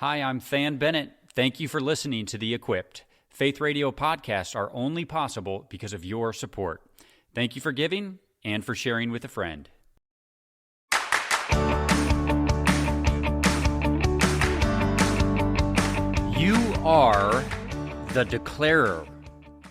Hi, I'm Thann Bennett. Thank you for listening to The Equipped. Faith Radio podcasts are only possible because of your support. Thank you for giving and for sharing with a friend. You are the declarer.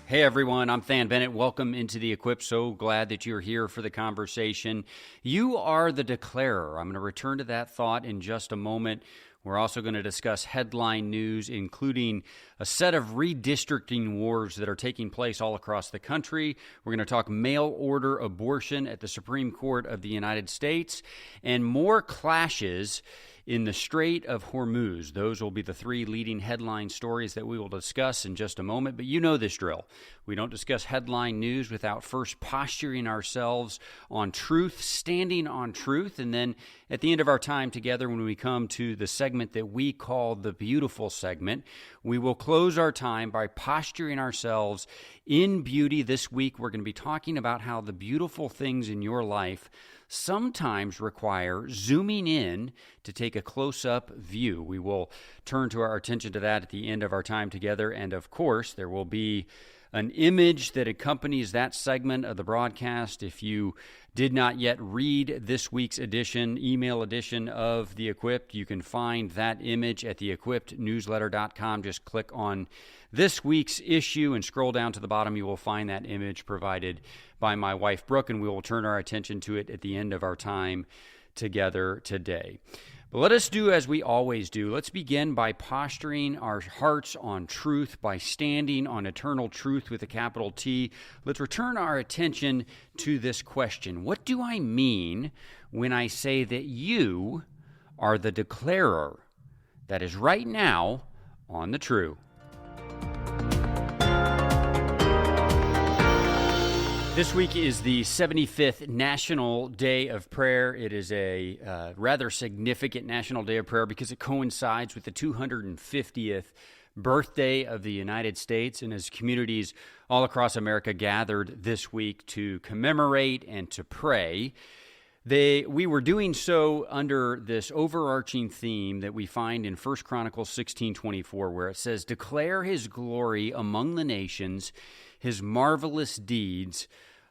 Hey everyone, I'm Thann Bennett. Welcome into The Equipped. So glad that you're here for the conversation. You are the declarer. I'm going to return to that thought in just a moment. We're also going to discuss headline news, including a set of redistricting wars that are taking place all across the country. We're going to talk mail order abortion at the Supreme Court of the United States and more clashes in the Strait of Hormuz. Those will be the three leading headline stories that we will discuss in just a moment. But you know this drill. We don't discuss headline news without first posturing ourselves on truth, standing on truth. And then at the end of our time together, when we come to the segment that we call the beautiful segment, we will close our time by posturing ourselves in beauty. This week, we're going to be talking about how the beautiful things in your life sometimes require zooming in to take a close-up view. We will turn to our attention to that at the end of our time together, and of course, there will be an image that accompanies that segment of the broadcast. If you did not yet read this week's email edition of The Equipped, you can find that image at theequippednewsletter.com. Just click on this week's issue and scroll down to the bottom. You will find that image provided by my wife, Brooke, and we will turn our attention to it at the end of our time together today. But let us do as we always do. Let's begin by posturing our hearts on truth, by standing on eternal truth with a capital T. Let's return our attention to this question. What do I mean when I say that you are the declarer that is right now on the true? This week is the 75th National Day of Prayer. It is a rather significant National Day of Prayer because it coincides with the 250th birthday of the United States, and as communities all across America gathered this week to commemorate and to pray, we were doing so under this overarching theme that we find in 1 Chronicles 16:24, where it says, "Declare his glory among the nations, his marvelous deeds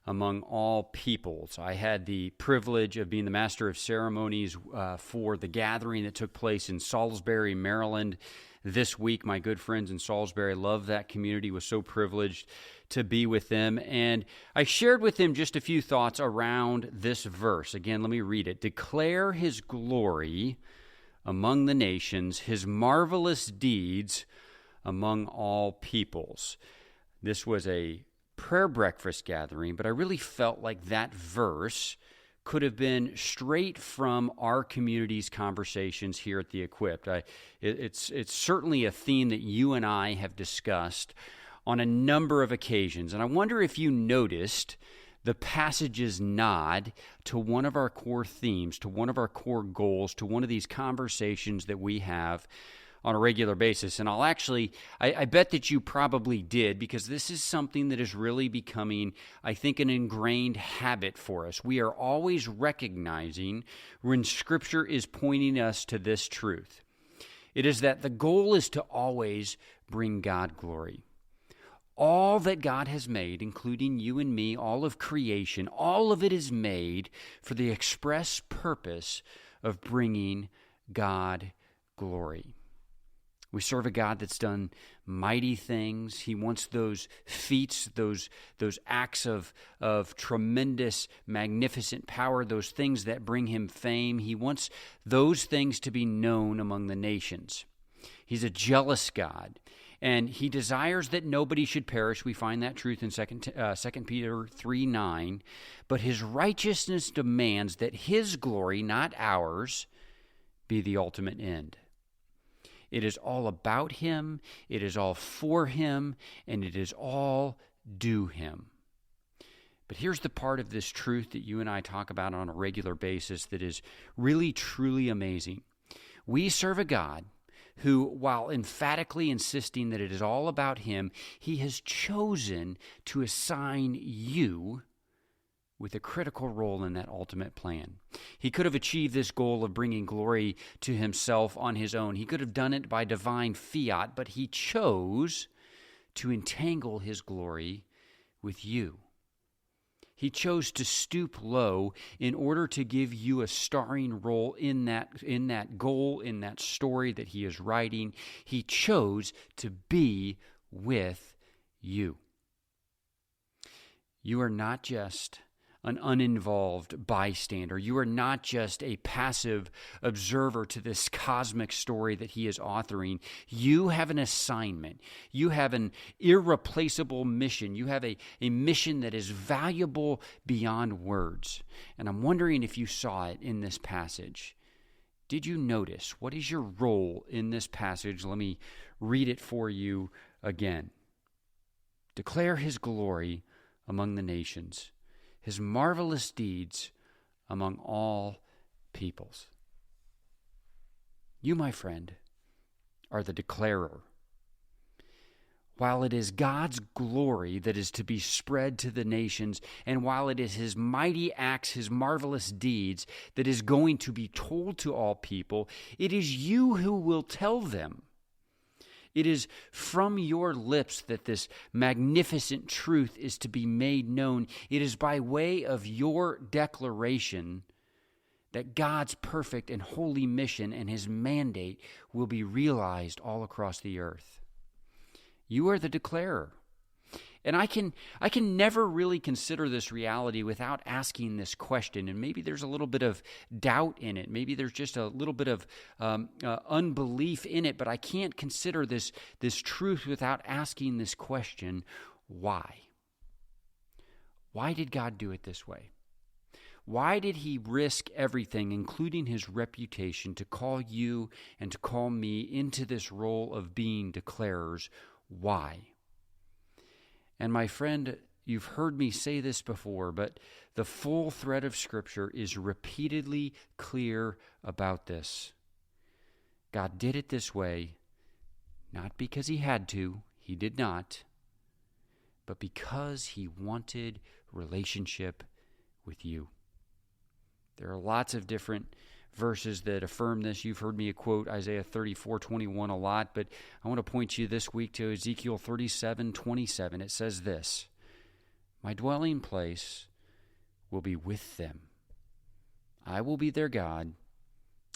among all peoples." I had the privilege of being the master of ceremonies for the gathering that took place in Salisbury, Maryland this week. My good friends in Salisbury, love that community, was so privileged to be with them. And I shared with them just a few thoughts around this verse. Again, let me read it. "Declare his glory among the nations, his marvelous deeds among all peoples." This was a prayer breakfast gathering, but I really felt like that verse could have been straight from our community's conversations here at The Equipped. It's certainly a theme that you and I have discussed on a number of occasions, and I wonder if you noticed the passage's nod to one of our core themes, to one of our core goals, to one of these conversations that we have on a regular basis. And I bet that you probably did, because this is something that is really becoming, I think, an ingrained habit for us. We are always recognizing when Scripture is pointing us to this truth. It is that the goal is to always bring God glory. All that God has made, including you and me, all of creation, all of it is made for the express purpose of bringing God glory. We serve a God that's done mighty things. He wants those feats, those acts of tremendous, magnificent power, those things that bring him fame. He wants those things to be known among the nations. He's a jealous God, and he desires that nobody should perish. We find that truth in 2 Peter 3:9. But his righteousness demands that his glory, not ours, be the ultimate end. It is all about him, it is all for him, and it is all due him. But here's the part of this truth that you and I talk about on a regular basis that is really, truly amazing. We serve a God who, while emphatically insisting that it is all about him, he has chosen to assign you with a critical role in that ultimate plan. He could have achieved this goal of bringing glory to himself on his own. He could have done it by divine fiat, but he chose to entangle his glory with you. He chose to stoop low in order to give you a starring role in that goal, in that story that he is writing. He chose to be with you. You are not just an uninvolved bystander. You are not just a passive observer to this cosmic story that he is authoring. You have an assignment. You have an irreplaceable mission. You have a mission that is valuable beyond words. And I'm wondering if you saw it in this passage. Did you notice? What is your role in this passage? Let me read it for you again. Declare his glory among the nations, his marvelous deeds among all peoples. You, my friend, are the declarer. While it is God's glory that is to be spread to the nations, and while it is his mighty acts, his marvelous deeds that is going to be told to all people, it is you who will tell them. It is from your lips that this magnificent truth is to be made known. It is by way of your declaration that God's perfect and holy mission and his mandate will be realized all across the earth. You are the declarer. And I can never really consider this reality without asking this question. And maybe there's a little bit of doubt in it. Maybe there's just a little bit of unbelief in it. But I can't consider this truth without asking this question: why? Why did God do it this way? Why did he risk everything, including his reputation, to call you and to call me into this role of being declarers? Why? And my friend, you've heard me say this before, but the full thread of Scripture is repeatedly clear about this. God did it this way, not because he had to, he did not, but because he wanted relationship with you. There are lots of different verses that affirm this. You've heard me quote Isaiah 34:21 a lot, but I want to point you this week to Ezekiel 37:27. It says this: "My dwelling place will be with them. I will be their God,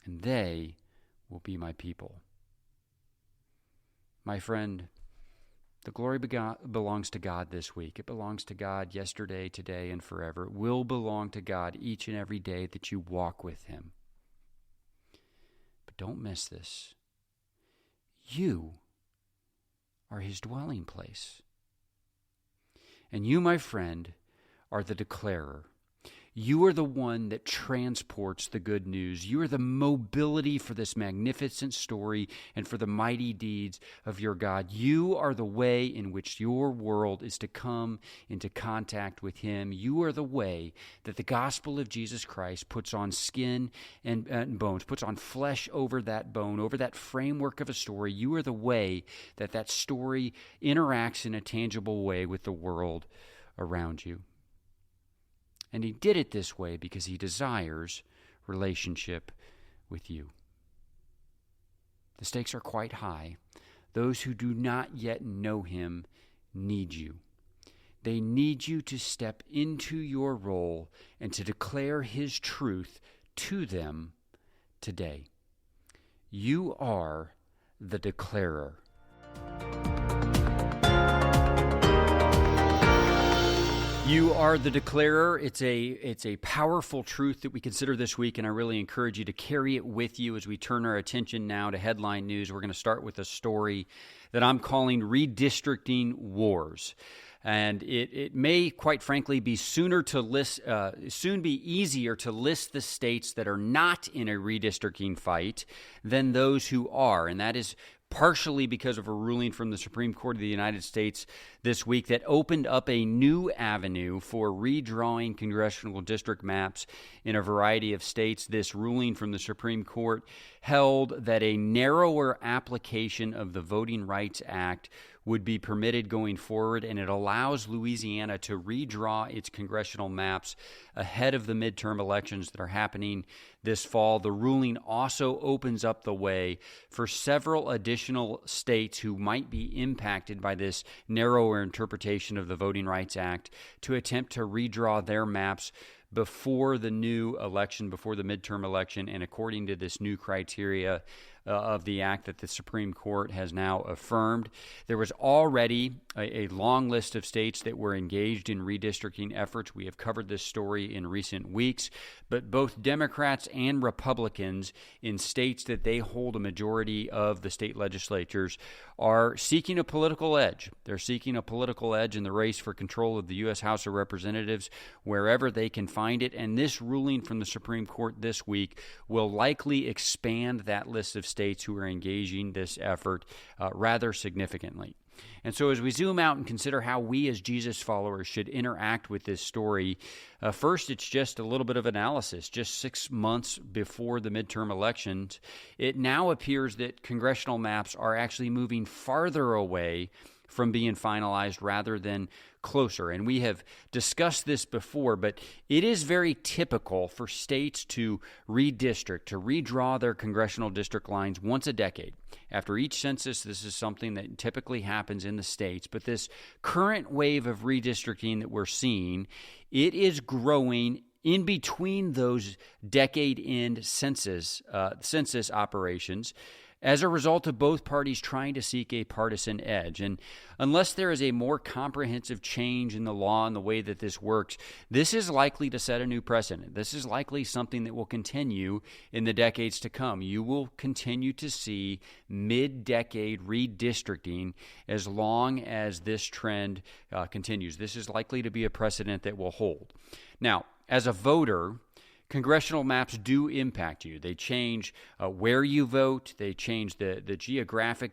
and they will be my people." My friend, the glory belongs to God this week. It belongs to God yesterday, today, and forever. It will belong to God each and every day that you walk with him. But don't miss this. You are his dwelling place. And you, my friend, are the declarer. You are the one that transports the good news. You are the mobility for this magnificent story and for the mighty deeds of your God. You are the way in which your world is to come into contact with him. You are the way that the gospel of Jesus Christ puts on skin and bones, puts on flesh over that bone, over that framework of a story. You are the way that that story interacts in a tangible way with the world around you. And he did it this way because he desires relationship with you. The stakes are quite high. Those who do not yet know him need you. They need you to step into your role and to declare his truth to them today. You are the declarer. You are the declarer. It's a powerful truth that we consider this week, and I really encourage you to carry it with you as we turn our attention now to headline news. We're going to start with a story that I'm calling Redistricting Wars. And it may, quite frankly, be soon be easier to list the states that are not in a redistricting fight than those who are. And that is partially because of a ruling from the Supreme Court of the United States this week that opened up a new avenue for redrawing congressional district maps in a variety of states. This ruling from the Supreme Court held that a narrower application of the Voting Rights Act would be permitted going forward, and it allows Louisiana to redraw its congressional maps ahead of the midterm elections that are happening this fall. The ruling also opens up the way for several additional states who might be impacted by this narrower interpretation of the Voting Rights Act to attempt to redraw their maps before the new election, before the midterm election, and according to this new criteria of the act that the Supreme Court has now affirmed. There was already a long list of states that were engaged in redistricting efforts. We have covered this story in recent weeks, but both Democrats and Republicans in states that they hold a majority of the state legislatures are seeking a political edge. They're seeking a political edge in the race for control of the U.S. House of Representatives wherever they can find it, and this ruling from the Supreme Court this week will likely expand that list of states who are engaging this effort rather significantly. And so as we zoom out and consider how we as Jesus followers should interact with this story, first, it's just a little bit of analysis. Just 6 months before the midterm elections, it now appears that congressional maps are actually moving farther away from being finalized rather than closer. And we have discussed this before, but it is very typical for states to redistrict, to redraw their congressional district lines once a decade. After each census, this is something that typically happens in the states. But this current wave of redistricting that we're seeing, it is growing in between those decade-end census operations, as a result of both parties trying to seek a partisan edge. And unless there is a more comprehensive change in the law and the way that this works, this is likely to set a new precedent. This is likely something that will continue in the decades to come. You will continue to see mid-decade redistricting as long as this trend continues. This is likely to be a precedent that will hold. Now, as a voter, congressional maps do impact you. They change where you vote. They change the geography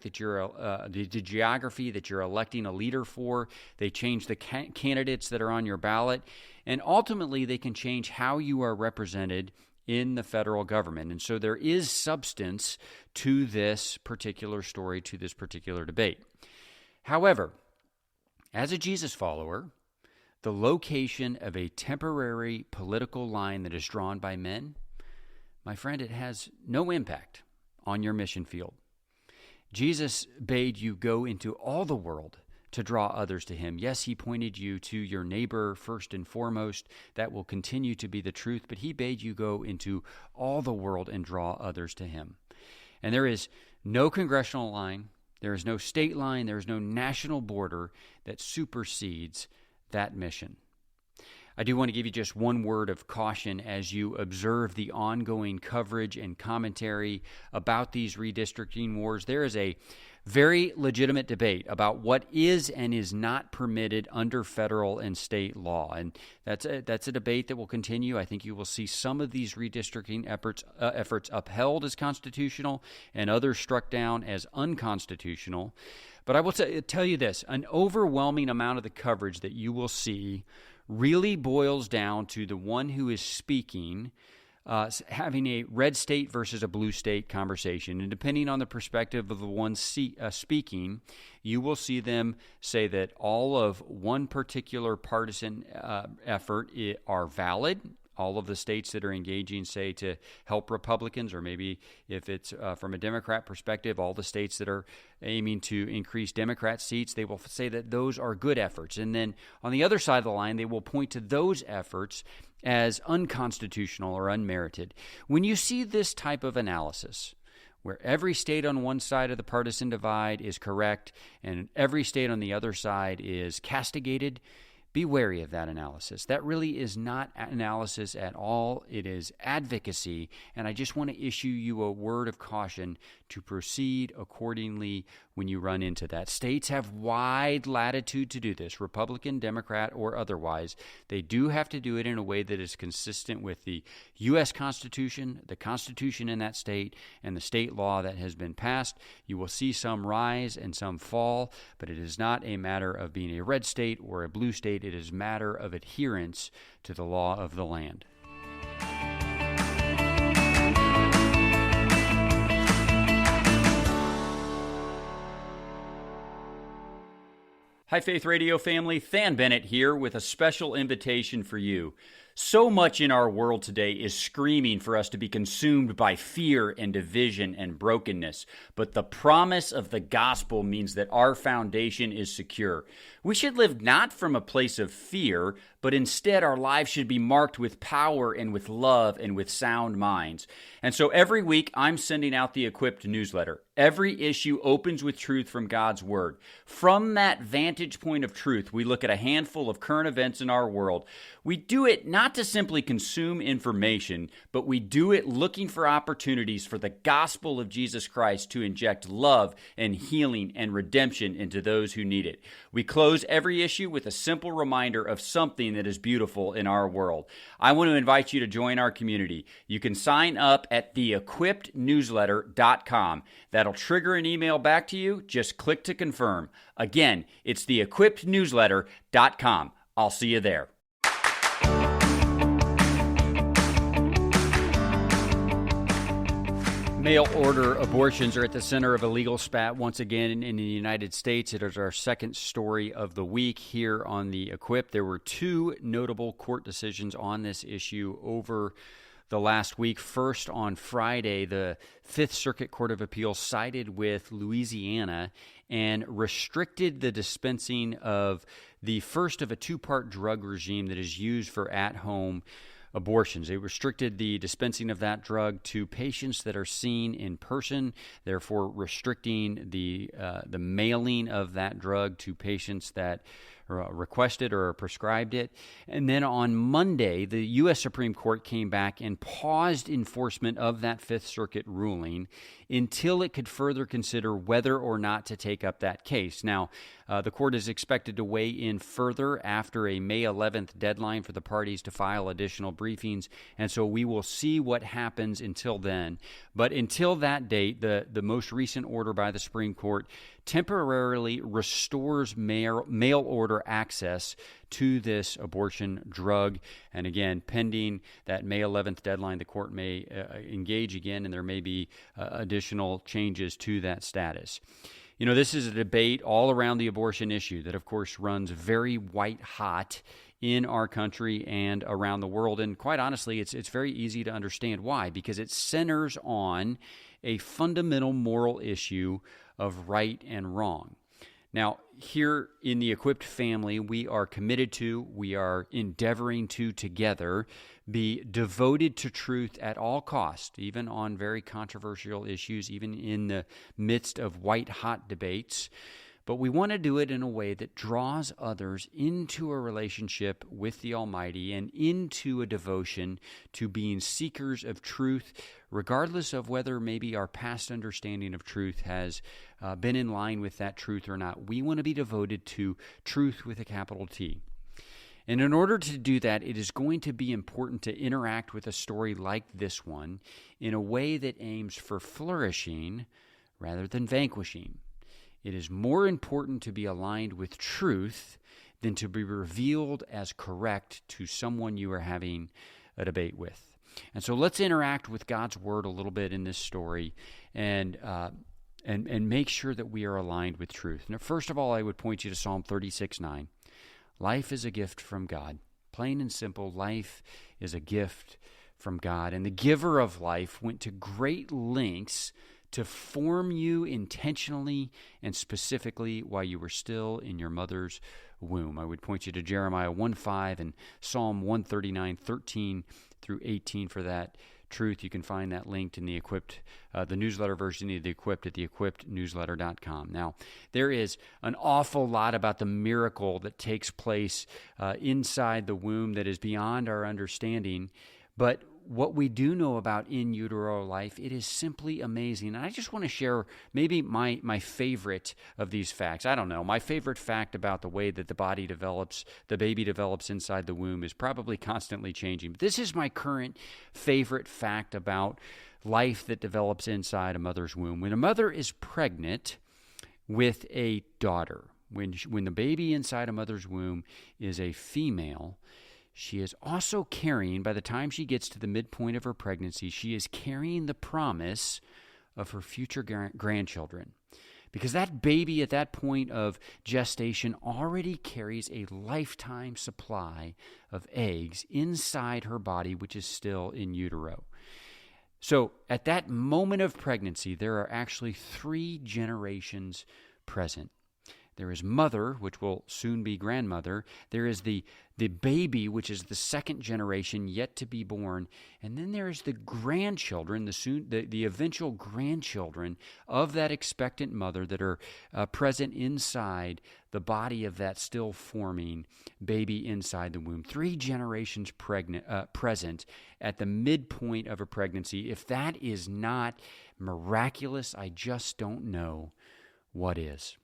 that you're electing a leader for. They change the candidates that are on your ballot, and ultimately they can change how you are represented in the federal government. And so there is substance to this particular story, to this particular debate. However, as a Jesus follower, the location of a temporary political line that is drawn by men, my friend, it has no impact on your mission field. Jesus bade you go into all the world to draw others to him. Yes, he pointed you to your neighbor first and foremost. That will continue to be the truth, but he bade you go into all the world and draw others to him. And there is no congressional line, there is no state line, there is no national border that supersedes that mission. I do want to give you just one word of caution as you observe the ongoing coverage and commentary about these redistricting wars. There is a very legitimate debate about what is and is not permitted under federal and state law, and that's a debate that will continue. I think you will see some of these redistricting efforts upheld as constitutional and others struck down as unconstitutional. But I will tell you this, an overwhelming amount of the coverage that you will see really boils down to the one who is speaking having a red state versus a blue state conversation. And depending on the perspective of the one speaking, you will see them say that all of one particular partisan effort are valid. All of the states that are engaging, say, to help Republicans, or maybe if it's from a Democrat perspective, all the states that are aiming to increase Democrat seats, they will say that those are good efforts. And then on the other side of the line, they will point to those efforts as unconstitutional or unmerited. When you see this type of analysis, where every state on one side of the partisan divide is correct and every state on the other side is castigated, be wary of that analysis. That really is not analysis at all. It is advocacy, and I just want to issue you a word of caution to proceed accordingly when you run into that. States have wide latitude to do this, Republican, Democrat, or otherwise. They do have to do it in a way that is consistent with the U.S. Constitution, the Constitution in that state, and the state law that has been passed. You will see some rise and some fall, but it is not a matter of being a red state or a blue state. It is a matter of adherence to the law of the land. Hi, Faith Radio family. Thann Bennett here with a special invitation for you. So much in our world today is screaming for us to be consumed by fear and division and brokenness. But the promise of the gospel means that our foundation is secure. We should live not from a place of fear, but instead our lives should be marked with power and with love and with sound minds. And so every week I'm sending out the Equipped newsletter. Every issue opens with truth from God's Word. From that vantage point of truth, we look at a handful of current events in our world. We do it not to simply consume information, but we do it looking for opportunities for the gospel of Jesus Christ to inject love and healing and redemption into those who need it. We close every issue with a simple reminder of something that is beautiful in our world. I want to invite you to join our community. You can sign up at theequippednewsletter.com. That'll trigger an email back to you. Just click to confirm. Again, it's theequippednewsletter.com. I'll see you there. Mail-order abortions are at the center of a legal spat once again in the United States. It is our second story of the week here on the Equipped. There were two notable court decisions on this issue over the last week. First, on Friday, the Fifth Circuit Court of Appeals sided with Louisiana and restricted the dispensing of the first of a two-part drug regime that is used for at-home abortions. They restricted the dispensing of that drug to patients that are seen in person, therefore restricting the mailing of that drug to patients that requested or prescribed it. And then on Monday, the U.S. Supreme Court came back and paused enforcement of that Fifth Circuit ruling until it could further consider whether or not to take up that case. Now, the court is expected to weigh in further after a May 11th deadline for the parties to file additional briefings, and so we will see what happens until then. But until that date, the most recent order by the Supreme Court temporarily restores mail order access to this abortion drug. And again, pending that May 11th deadline, the court may engage again, and there may be additional changes to that status. You know, this is a debate all around the abortion issue that, of course, runs very white hot in our country and around the world. And quite honestly, it's very easy to understand why, because it centers on a fundamental moral issue of right and wrong. Now, here in the Equipped family, we are committed to, we are endeavoring to together be devoted to truth at all costs, even on very controversial issues, even in the midst of white-hot debates. But we want to do it in a way that draws others into a relationship with the Almighty and into a devotion to being seekers of truth, regardless of whether maybe our past understanding of truth has been in line with that truth or not. We want to be devoted to truth with a capital T. And in order to do that, it is going to be important to interact with a story like this one in a way that aims for flourishing rather than vanquishing. It is more important to be aligned with truth than to be revealed as correct to someone you are having a debate with. And so let's interact with God's Word a little bit in this story and make sure that we are aligned with truth. Now, first of all, I would point you to Psalm 36:9. Life is a gift from God. Plain and simple, life is a gift from God. And the giver of life went to great lengths to form you intentionally and specifically while you were still in your mother's womb. I would point you to Jeremiah 1:5 and Psalm 139:13 through 18 for that truth. You can find that linked in the Equipped, the newsletter version of the Equipped at theequippednewsletter.com. Now, there is an awful lot about the miracle that takes place inside the womb that is beyond our understanding, but what we do know about in utero life, it is simply amazing. And I just want to share maybe my favorite of these facts. I don't know. My favorite fact about the way that the baby develops inside the womb is probably constantly changing. But this is my current favorite fact about life that develops inside a mother's womb. When a mother is pregnant with a daughter, when the baby inside a mother's womb is a female, she is also carrying, by the time she gets to the midpoint of her pregnancy, she is carrying the promise of her future grandchildren. because that baby at that point of gestation already carries a lifetime supply of eggs inside her body, which is still in utero. So at that moment of pregnancy, there are actually 3 generations present. There is mother, which will soon be grandmother. There is the baby, which is the second generation yet to be born. And then there is the grandchildren, the eventual grandchildren of that expectant mother that are present inside the body of that still forming baby inside the womb. 3 generations present at the midpoint of a pregnancy. If that is not miraculous, I just don't know what is.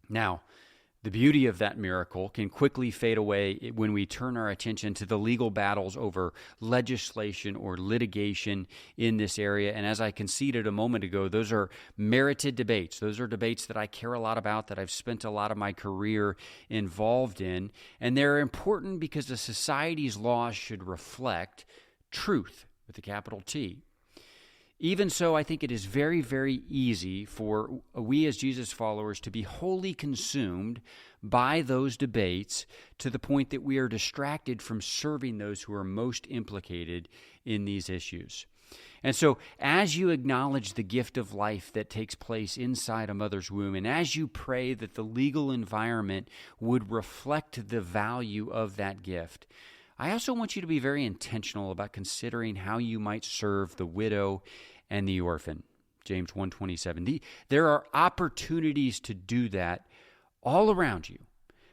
Now, the beauty of that miracle can quickly fade away when we turn our attention to the legal battles over legislation or litigation in this area. And as I conceded a moment ago, those are merited debates. Those are debates that I care a lot about, that I've spent a lot of my career involved in. And they're important because the society's laws should reflect truth with a capital T. Even so, I think it is very, very easy for we as Jesus followers to be wholly consumed by those debates to the point that we are distracted from serving those who are most implicated in these issues. And so as you acknowledge the gift of life that takes place inside a mother's womb, and as you pray that the legal environment would reflect the value of that gift, I also want you to be very intentional about considering how you might serve the widow and the orphan. James 1:27. There are opportunities to do that all around you.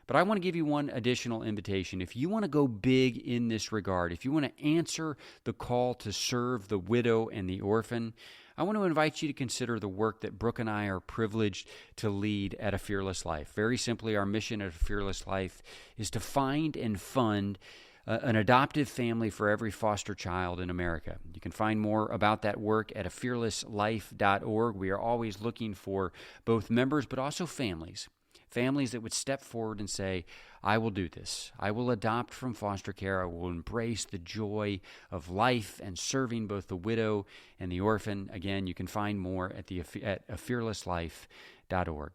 But I want to give you one additional invitation. If you want to go big in this regard, if you want to answer the call to serve the widow and the orphan, I want to invite you to consider the work that Brooke and I are privileged to lead at A Fearless Life. Very simply, our mission at A Fearless Life is to find and fund an adoptive family for every foster child in America. You can find more about that work at afearlesslife.org. We are always looking for both members but also families that would step forward and say, I will do this. I will adopt from foster care. I will embrace the joy of life and serving both the widow and the orphan. Again, you can find more at afearlesslife.org.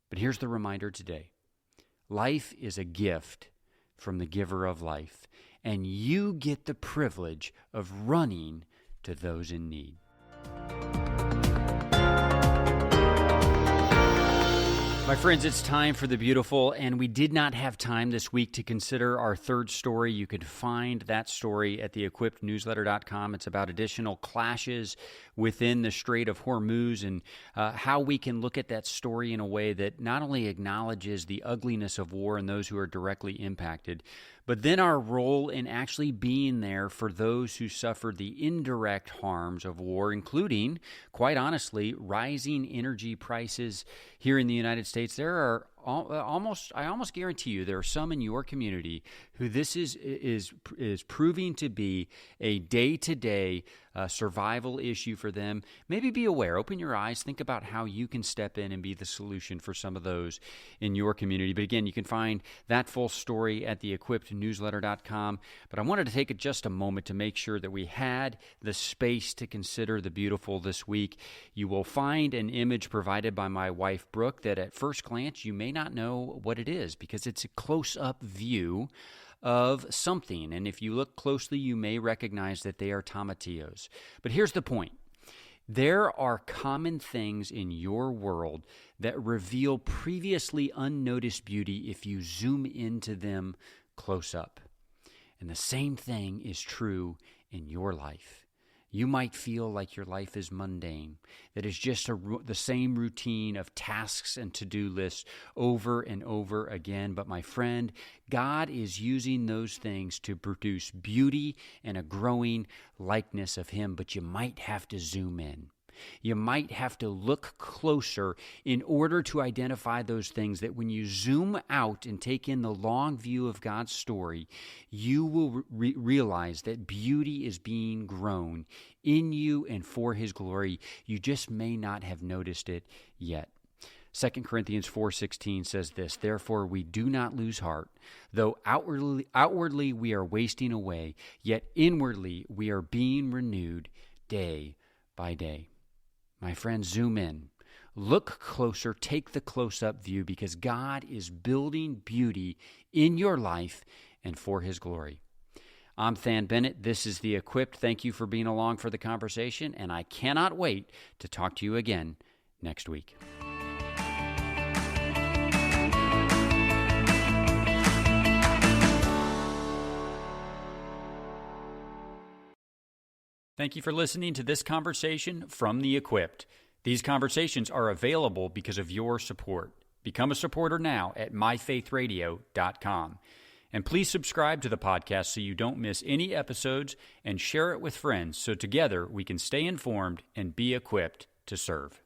But here's the reminder today. Life is a gift from the giver of life, and you get the privilege of running to those in need. My friends, it's time for the beautiful, and we did not have time this week to consider our third story. You could find that story at theequippednewsletter.com. It's about additional clashes within the Strait of Hormuz and how we can look at that story in a way that not only acknowledges the ugliness of war and those who are directly impacted, but then our role in actually being there for those who suffer the indirect harms of war, including, quite honestly, rising energy prices here in the United States. There are I almost guarantee you there are some in your community who this is proving to be a day-to-day survival issue for them. Maybe be aware, open your eyes, think about how you can step in and be the solution for some of those in your community. But again, you can find that full story at theequippednewsletter.com. But I wanted to take just a moment to make sure that we had the space to consider the beautiful this week. You will find an image provided by my wife, Brooke, that at first glance you may not know what it is because it's a close-up view of something. And if you look closely, you may recognize that they are tomatillos. But here's the point. There are common things in your world that reveal previously unnoticed beauty if you zoom into them close up. And the same thing is true in your life. You might feel like your life is mundane, that it's just the same routine of tasks and to-do lists over and over again. But my friend, God is using those things to produce beauty and a growing likeness of Him, but you might have to zoom in. You might have to look closer in order to identify those things that when you zoom out and take in the long view of God's story, you will realize that beauty is being grown in you and for His glory. You just may not have noticed it yet. 2 Corinthians 4:16 says this, "Therefore we do not lose heart, though outwardly we are wasting away, yet inwardly we are being renewed day by day." My friends, zoom in. look closer, take the close-up view, because God is building beauty in your life and for His glory. I'm Thann Bennett. This is The Equipped. Thank you for being along for the conversation, and I cannot wait to talk to you again next week. Thank you for listening to this conversation from The Equipped. These conversations are available because of your support. Become a supporter now at myfaithradio.com. And please subscribe to the podcast so you don't miss any episodes, and share it with friends so together we can stay informed and be equipped to serve.